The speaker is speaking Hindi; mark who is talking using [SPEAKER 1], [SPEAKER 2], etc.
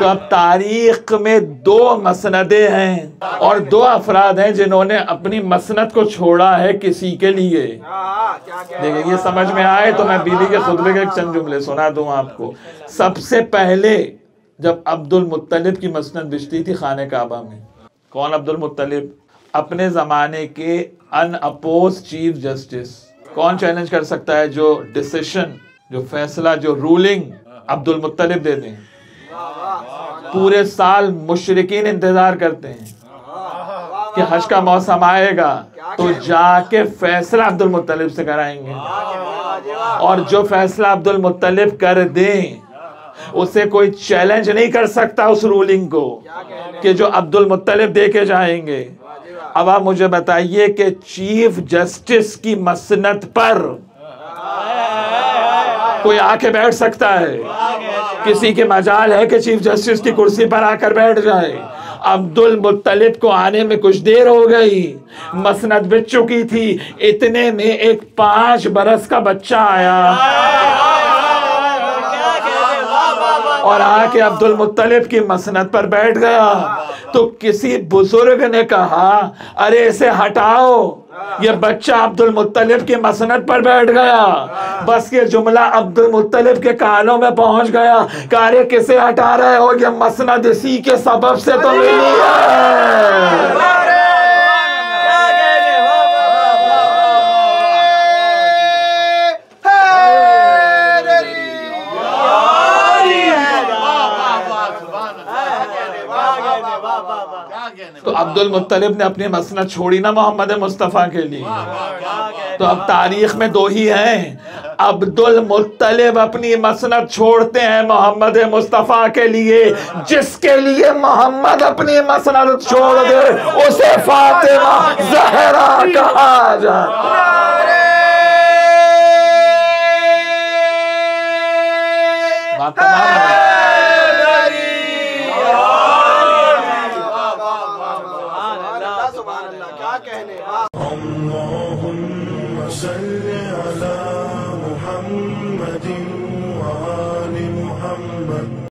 [SPEAKER 1] तो अब तारीख में 2 मसनदें हैं और 2 अफराद हैं जिन्होंने अपनी मसनद को छोड़ा है किसी के लिए। देखिए ये समझ में आए तो मैं बीवी के खुतबे के चंद जुमले सुना दूं आपको। सबसे पहले जब अब्दुल मुत्तलिब की मसनद बिछती थी खाने काबा में, कौन अब्दुल मुत्तलिब? अपने जमाने के अनअपोज चीफ जस्टिस। कौन चैलेंज कर सकता है जो डिसीजन, जो फैसला, जो रूलिंग अब्दुल मुत्तलिब देते हैं? पूरे साल मुशरिकीन इंतजार करते हैं कि हज का मौसम आएगा तो जाके फैसला अब्दुल मुत्तलिब से कराएंगे, और जो फैसला अब्दुल मुत्तलिब कर दें उसे कोई चैलेंज नहीं कर सकता उस रूलिंग को कि जो अब्दुल मुत्तलिब दे के जाएंगे। अब आप मुझे बताइए कि चीफ जस्टिस की मसनद पर कोई आके बैठ सकता है? किसी के मजाल है कि चीफ जस्टिस की कुर्सी पर आकर बैठ जाए? अब्दुल मुत्तलिब को आने में कुछ देर हो गई, मसनद बिछ चुकी थी, इतने में एक 5 बरस का बच्चा आया और आके अब्दुल मुत्तलिब की मसनद पर बैठ गया। तो किसी बुजुर्ग ने कहा, अरे इसे हटाओ, ये बच्चा अब्दुल मुत्तलिब की मसनद पर बैठ गया। बस ये जुमला अब्दुल मुत्तलिब के कानों में पहुंच गया। अरे किसे हटा रहे हो, ये मसनद इसी के सबब से तो मिली है। तो अब्दुल मुत्तलिब ने अपनी मसनद छोड़ी ना मोहम्मद मुस्तफ़ा के लिए। तो अब तारीख में 2 ही हैं। अब्दुल मुत्तलिब अपनी मसनद छोड़ते हैं मोहम्मद मुस्तफ़ा के लिए। जिसके लिए मोहम्मद अपनी मसनद छोड़ दे उसे फातिमा ज़हरा कहा जाता।
[SPEAKER 2] अल्लाहुम्मा सल्ली अला